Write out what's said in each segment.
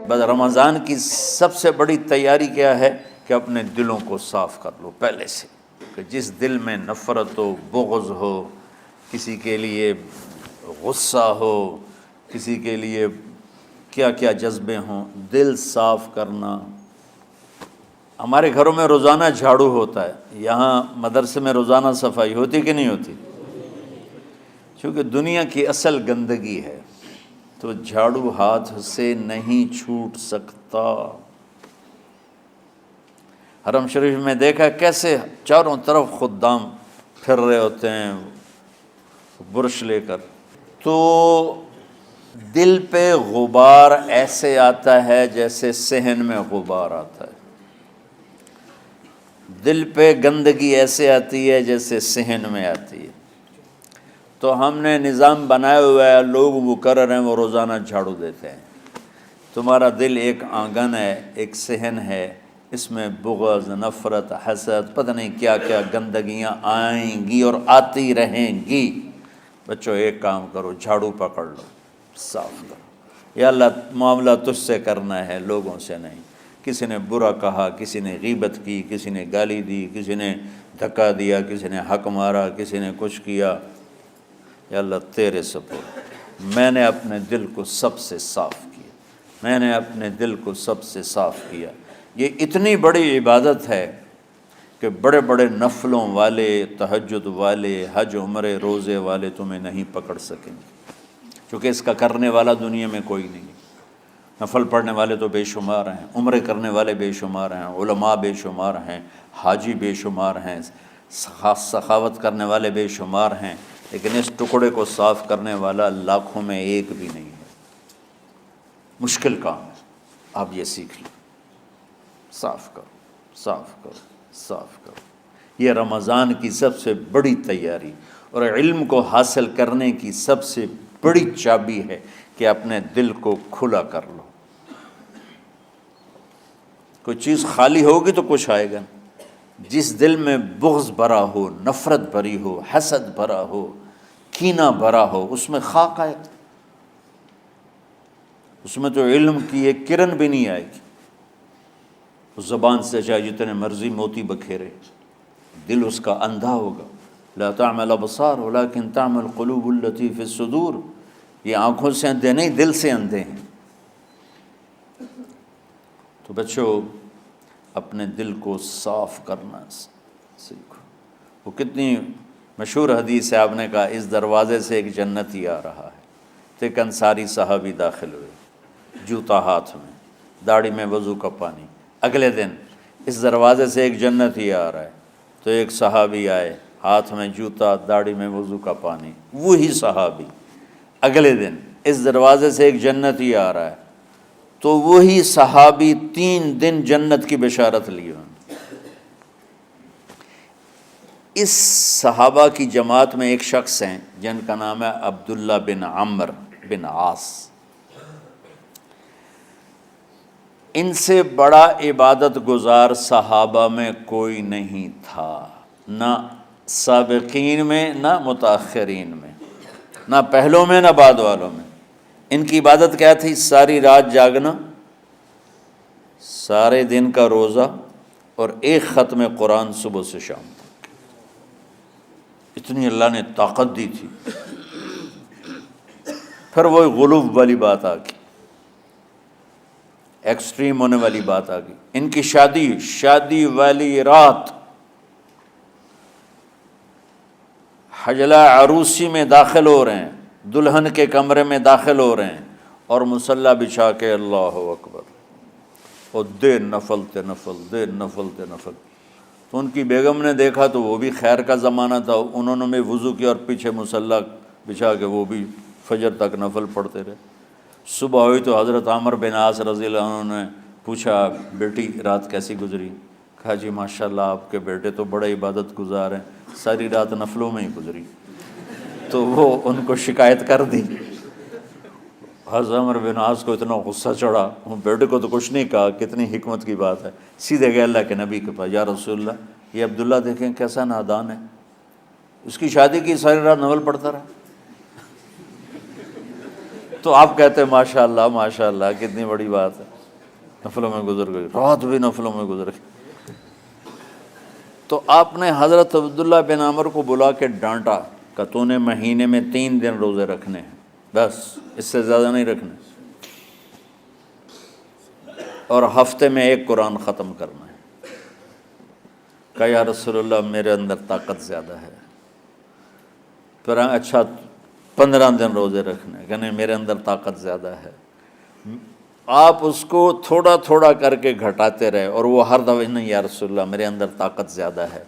بس رمضان کی سب سے بڑی تیاری کیا ہے کہ اپنے دلوں کو صاف کر لو پہلے سے، کہ جس دل میں نفرت ہو، بغض ہو، کسی کے لیے غصہ ہو، کسی کے لیے کیا کیا جذبے ہوں، دل صاف کرنا۔ ہمارے گھروں میں روزانہ جھاڑو ہوتا ہے، یہاں مدرسے میں روزانہ صفائی ہوتی کہ نہیں ہوتی؟ کیونکہ دنیا کی اصل گندگی ہے تو جھاڑو ہاتھ سے نہیں چھوٹ سکتا۔ حرم شریف میں دیکھا کیسے چاروں طرف خدام پھر رہے ہوتے ہیں برش لے کر، تو دل پہ غبار ایسے آتا ہے جیسے صحن میں غبار آتا ہے، دل پہ گندگی ایسے آتی ہے جیسے صحن میں آتی ہے۔ تو ہم نے نظام بنایا ہوا ہے، لوگ مقرر ہیں وہ روزانہ جھاڑو دیتے ہیں۔ تمہارا دل ایک آنگن ہے، ایک صحن ہے، اس میں بغض، نفرت، حسد، پتہ نہیں کیا کیا گندگیاں آئیں گی اور آتی رہیں گی۔ بچوں ایک کام کرو، جھاڑو پکڑ لو، صاف کرو۔ یا اللہ معاملہ تجھ سے کرنا ہے، لوگوں سے نہیں۔ کسی نے برا کہا، کسی نے غیبت کی، کسی نے گالی دی، کسی نے دھکا دیا، کسی نے حق مارا، کسی نے کچھ کیا، یا اللہ تیرے سپرد میں نے اپنے دل کو سب سے صاف کیا، میں نے اپنے دل کو سب سے صاف کیا۔ یہ اتنی بڑی عبادت ہے کہ بڑے بڑے نفلوں والے، تہجد والے، حج عمرے روزے والے تمہیں نہیں پکڑ سکیں گے، کیونکہ اس کا کرنے والا دنیا میں کوئی نہیں۔ نفل پڑھنے والے تو بے شمار ہیں، عمرے کرنے والے بے شمار ہیں، علماء بے شمار ہیں، حاجی بے شمار ہیں، سخاوت کرنے والے بے شمار ہیں، لیکن اس ٹکڑے کو صاف کرنے والا لاکھوں میں ایک بھی نہیں ہے۔ مشکل کام ہے، آپ یہ سیکھ لیں، صاف کرو، صاف کرو، صاف کرو۔ یہ رمضان کی سب سے بڑی تیاری اور علم کو حاصل کرنے کی سب سے بڑی چابی ہے کہ اپنے دل کو کھلا کر لو۔ کوئی چیز خالی ہوگی تو کچھ آئے گا۔ جس دل میں بغض بھرا ہو، نفرت بھری ہو، حسد بھرا ہو، کینہ بھرا ہو، اس میں خاک آئے گا، اس میں تو علم کی ایک کرن بھی نہیں آئے گی۔ اس زبان سے چاہے جتنے مرضی موتی بکھیرے، دل اس کا اندھا ہوگا۔ لا تعمى الابصار ولكن تعمى القلوب التي في الصدور۔ یہ آنکھوں سے اندھے نہیں، دل سے اندھے ہیں۔ تو بچوں اپنے دل کو صاف کرنا سیکھو۔ وہ کتنی مشہور حدیث ہے، آپ نے کہا اس دروازے سے ایک جنتی آ رہا ہے، تو ایک انصاری صحابی داخل ہوئے، جوتا ہاتھ میں، داڑھی میں وضو کا پانی۔ اگلے دن اس دروازے سے ایک جنتی آ رہا ہے، تو ایک صحابی آئے، ہاتھ میں جوتا، داڑھی میں وضو کا پانی، وہی صحابی۔ اگلے دن اس دروازے سے ایک جنتی آ رہا ہے، تو وہی صحابی 3 دن جنت کی بشارت لی انہوں نے۔ اس صحابہ کی جماعت میں ایک شخص ہیں جن کا نام ہے عبداللہ بن عمرو بن عاص۔ ان سے بڑا عبادت گزار صحابہ میں کوئی نہیں تھا، نہ سابقین میں نہ متاخرین میں، نہ پہلوں میں نہ بعد والوں میں۔ ان کی عبادت کیا تھی؟ ساری رات جاگنا، سارے دن کا روزہ، اور ایک ختم قرآن صبح سے شام تک۔ اتنی اللہ نے طاقت دی تھی۔ پھر وہی غلوب والی بات آ گئی، ایکسٹریم ہونے والی بات آ گئی۔ ان کی شادی والی رات حجلہ عروسی میں داخل ہو رہے ہیں، دلہن کے کمرے میں داخل ہو رہے ہیں، اور مصلی بچھا کے اللہ اکبر، اور دیر نفل تے نفل، دیر نفل تے نفل۔ تو ان کی بیگم نے دیکھا تو وہ بھی خیر کا زمانہ تھا، انہوں نے بھی وضو کیا اور پیچھے مصلی بچھا کے وہ بھی فجر تک نفل پڑھتے رہے۔ صبح ہوئی تو حضرت عمرو بن عاص رضی اللہ عنہ نے پوچھا، بیٹی رات کیسی گزری؟ کہا جی ماشاءاللہ آپ کے بیٹے تو بڑے عبادت گزار ہیں، ساری رات نفلوں میں ہی گزری۔ تو وہ ان کو شکایت کر دی۔ حضرت عمرو بن عاص کو اتنا غصہ چڑھا، وہ بیٹے کو تو کچھ نہیں کہا، کتنی حکمت کی بات ہے، سیدھے گئے اللہ کے نبی کے پاس، یا رسول اللہ یہ عبداللہ دیکھیں کیسا نادان ہے، اس کی شادی کی ساری رات نفل پڑھتا رہا۔ تو آپ کہتے ہیں ماشاءاللہ ماشاءاللہ کتنی بڑی بات ہے۔ نفلوں میں گزر گئی، رات بھی نفلوں میں گزر گئی۔ تو آپ نے حضرت عبداللہ بن عمر کو بلا کے ڈانٹا کہ تو نے مہینے میں 3 دن روزے رکھنے ہیں، بس اس سے زیادہ نہیں رکھنے، اور ہفتے میں 1 قرآن ختم کرنا ہے۔ کہا یا رسول اللہ میرے اندر طاقت زیادہ ہے۔ پھر اچھا 15 دن روزے رکھنے، کہ نہیں میرے اندر طاقت زیادہ ہے۔ آپ اس کو تھوڑا تھوڑا کر کے گھٹاتے رہے، اور وہ ہر دفعہ نہیں یا رسول اللہ میرے اندر طاقت زیادہ ہے۔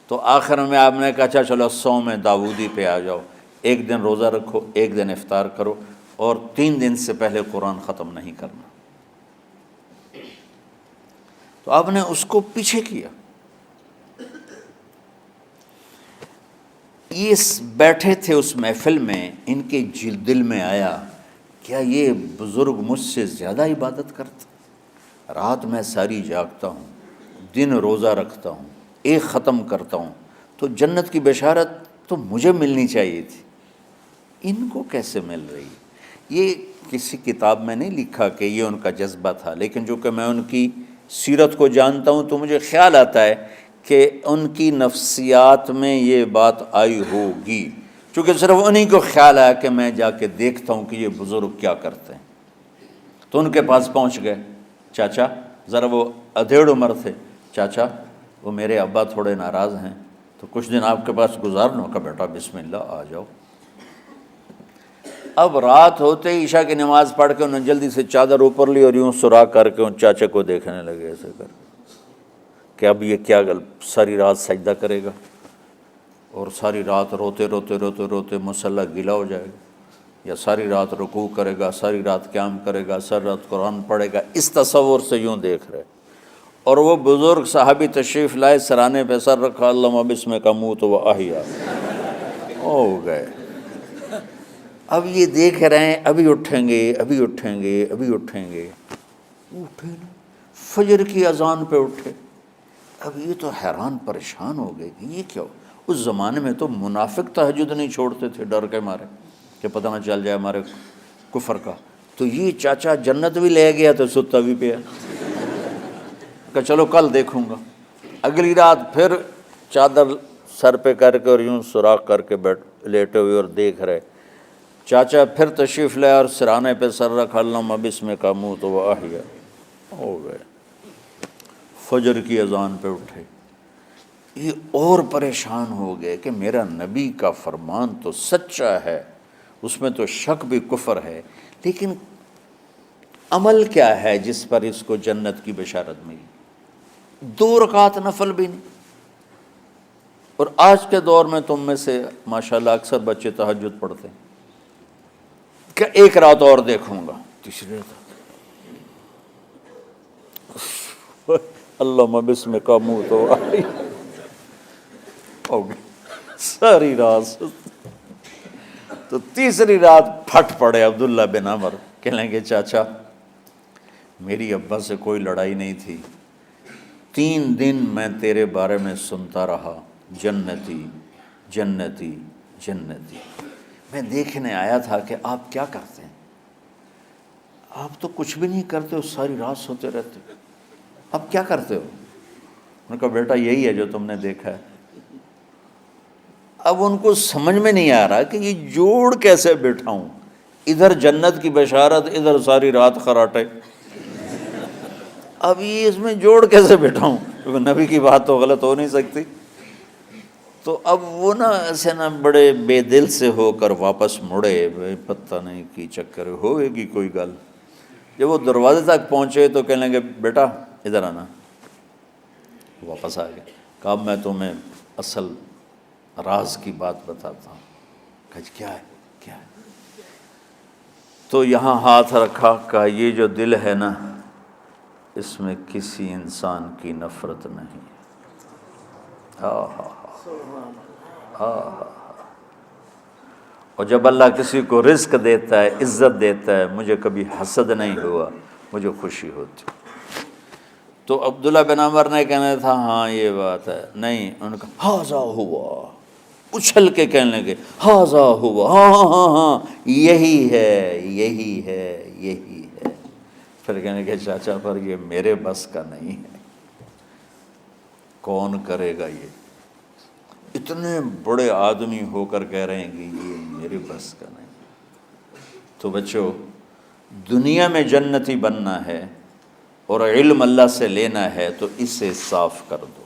تو آخر میں آپ نے کہا اچھا چلو صوم داؤدی پہ آ جاؤ، 1 دن روزہ رکھو، 1 دن افطار کرو، اور 3 دن سے پہلے قرآن ختم نہیں کرنا۔ تو آپ نے اس کو پیچھے کیا۔ یہ بیٹھے تھے اس محفل میں، ان کے دل میں آیا کیا یہ بزرگ مجھ سے زیادہ عبادت کرتا؟ رات میں ساری جاگتا ہوں، دن روزہ رکھتا ہوں، 1 ختم کرتا ہوں، تو جنت کی بشارت تو مجھے ملنی چاہیے تھی، ان کو کیسے مل رہی؟ یہ کسی کتاب میں نہیں لکھا کہ یہ ان کا جذبہ تھا، لیکن جو کہ میں ان کی سیرت کو جانتا ہوں تو مجھے خیال آتا ہے کہ ان کی نفسیات میں یہ بات آئی ہوگی، چونکہ صرف انہیں کو خیال آیا کہ میں جا کے دیکھتا ہوں کہ یہ بزرگ کیا کرتے ہیں۔ تو ان کے پاس پہنچ گئے، چاچا، ذرا وہ ادھیڑ عمر تھے، چاچا وہ میرے ابا تھوڑے ناراض ہیں، تو کچھ دن آپ کے پاس گزار لوں؟ کہ بیٹا بسم اللہ آ جاؤ۔ اب رات ہوتے ہی عشاء کی نماز پڑھ کے انہوں نے جلدی سے چادر اوپر لی اور یوں سراغ کر کے ان چاچے کو دیکھنے لگے ایسے کر کہ اب یہ کیا ساری رات سجدہ کرے گا، اور ساری رات روتے روتے روتے روتے مصلی گیلا ہو جائے گا، یا ساری رات رکوع کرے گا، ساری رات قیام کرے گا، ساری رات قرآن پڑھے گا، اس تصور سے یوں دیکھ رہے۔ اور وہ بزرگ صحابی تشریف لائے، سرانے پہ سر رکھا، اللہم بسمک اموت و احیا، ہو گئے۔ اب یہ دیکھ رہے ہیں ابھی اٹھیں گے، ابھی اٹھیں گے، ابھی اٹھیں گے، اٹھے نا، فجر کی اذان پہ اٹھے۔ اب یہ تو حیران پریشان ہو گئے کہ یہ کیا ہو؟ اس زمانے میں تو منافق تہجد نہیں چھوڑتے تھے ڈر کے مارے کہ پتہ نہ چل جائے ہمارے کفر کا، تو یہ چاچا جنت بھی لے گیا تو ستا بھی پیا کہ چلو کل دیکھوں گا۔ اگلی رات پھر چادر سر پہ کر کے اور یوں سوراخ کر کے لیٹے ہوئے اور دیکھ رہے۔ چاچا پھر تشریف لائے اور سرانے پہ سر رکھا، اللہم بسمک اموت و احیا، ہو گئے۔ فجر کی اذان پہ اٹھے، یہ اور پریشان ہو گئے کہ میرا نبی کا فرمان تو سچا ہے، اس میں تو شک بھی کفر ہے، لیکن عمل کیا ہے جس پر اس کو جنت کی بشارت ملی؟ 2 رکعت نفل بھی نہیں۔ اور آج کے دور میں تم میں سے ماشاءاللہ اکثر بچے تہجد پڑھتے ہیں کہ 1 رات اور دیکھوں گا، تیسری رات اللہم بسمک اموت و احیا، ہو گئی ساری رات۔ تو تیسری رات پھٹ پڑے عبداللہ بن عمر، کہنے لگے چاچا میری ابا سے کوئی لڑائی نہیں تھی، 3 دن میں تیرے بارے میں سنتا رہا، جنتی جنتی جنتی۔ میں دیکھنے آیا تھا کہ آپ کیا کرتے ہیں، آپ تو کچھ بھی نہیں کرتے ہو، ساری رات سوتے رہتے ہو، اب کیا کرتے ہو؟ انہوں نے کہا بیٹا یہی ہے جو تم نے دیکھا ہے۔ اب ان کو سمجھ میں نہیں آ رہا کہ یہ جوڑ کیسے بٹھاؤں، ادھر جنت کی بشارت، ادھر ساری رات خراٹے، اب یہ اس میں جوڑ کیسے بٹھاؤں، کیونکہ نبی کی بات تو غلط ہو نہیں سکتی۔ تو اب وہ نا ایسے نا بڑے بے دل سے ہو کر واپس مڑے، پتہ نہیں کی چکر ہوئے گی کوئی گل۔ جب وہ دروازے تک پہنچے تو کہنے لگے بیٹا ادھر آنا، واپس آ گئے۔ کہا میں تمہیں اصل راز کی بات بتاتا ہوں۔ کہا کیا ہے کیا ہے؟ تو یہاں ہاتھ رکھا، کہا یہ جو دل ہے نا اس میں کسی انسان کی نفرت نہیں۔ اور جب اللہ کسی کو رزق دیتا ہے، عزت دیتا ہے، مجھے کبھی حسد نہیں ہوا، مجھے خوشی ہوتی۔ تو عبداللہ بن عمر نے کہنا تھا ہاں یہ بات ہے، نہیں، ان کا ہاذا ہوا، اچھل کے کہنے لگے ہاذا ہوا، ہاں ہاں ہاں ہاں یہی ہے یہی ہے یہی ہے۔ پھر کہنے کہ چاچا پر یہ میرے بس کا نہیں ہے، کون کرے گا یہ؟ اتنے بڑے آدمی ہو کر کہہ رہے ہیں کہ یہ میرے بس کا نہیں۔ تو بچوں، دنیا میں جنتی بننا ہے اور علم اللہ سے لینا ہے تو اسے صاف کر دو،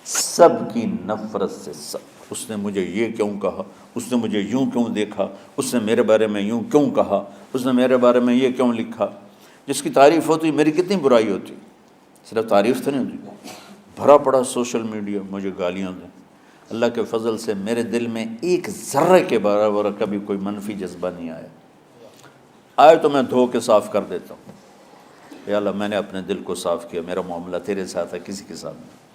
سب کی نفرت سے۔ سب، اس نے مجھے یہ کیوں کہا، اس نے مجھے یوں کیوں دیکھا، اس نے میرے بارے میں یوں کیوں کہا، اس نے میرے بارے میں یہ کیوں لکھا۔ جس کی تعریف ہوتی میری کتنی برائی ہوتی، صرف تعریف تو نہیں ہوتی، بھرا پڑا سوشل میڈیا مجھے گالیاں دیں۔ اللہ کے فضل سے میرے دل میں ایک ذرے کے برابر کبھی کوئی منفی جذبہ نہیں آیا، آئے تو میں دھو کے صاف کر دیتا ہوں، یا اللہ میں نے اپنے دل کو صاف کیا، میرا معاملہ تیرے ساتھ ہے، کسی کے ساتھ نہیں۔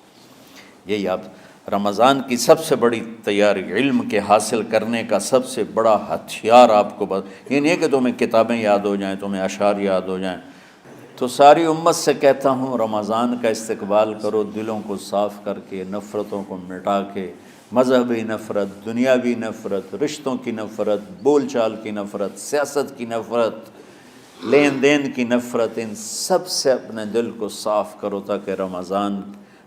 یہی آپ رمضان کی سب سے بڑی تیاری، علم کے حاصل کرنے کا سب سے بڑا ہتھیار آپ کو یہ نہیں ہے کہ تمہیں کتابیں یاد ہو جائیں، تمہیں اشعار یاد ہو جائیں۔ تو ساری امت سے کہتا ہوں رمضان کا استقبال کرو، دلوں کو صاف کر کے، نفرتوں کو مٹا کے، مذہبی نفرت، دنیاوی نفرت، رشتوں کی نفرت، بول چال کی نفرت، سیاست کی نفرت، لین دین کی نفرت، ان سب سے اپنے دل کو صاف کرو تاکہ رمضان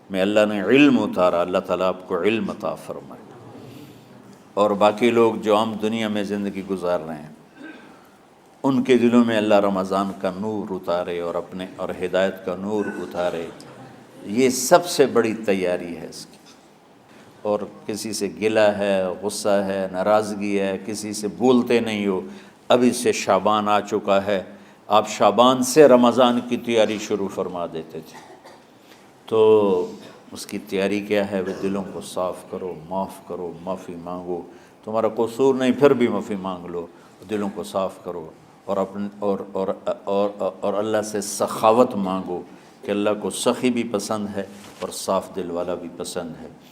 میں اللہ نے علم اتارا، اللہ تعالیٰ آپ کو علم عطا فرمائے، اور باقی لوگ جو عام دنیا میں زندگی گزار رہے ہیں ان کے دلوں میں اللہ رمضان کا نور اتارے اور ہدایت کا نور اتارے۔ یہ سب سے بڑی تیاری ہے اس کی۔ اور کسی سے گلہ ہے، غصہ ہے، ناراضگی ہے، کسی سے بولتے نہیں ہو، ابھی سے شعبان آ چکا ہے، آپ شعبان سے رمضان کی تیاری شروع فرما دیتے تھے، تو اس کی تیاری کیا ہے؟ وہ دلوں کو صاف کرو، معاف کرو، معافی مانگو، تمہارا قصور نہیں پھر بھی معافی مانگ لو، دلوں کو صاف کرو، اور اللہ سے سخاوت مانگو کہ اللہ کو سخی بھی پسند ہے اور صاف دل والا بھی پسند ہے۔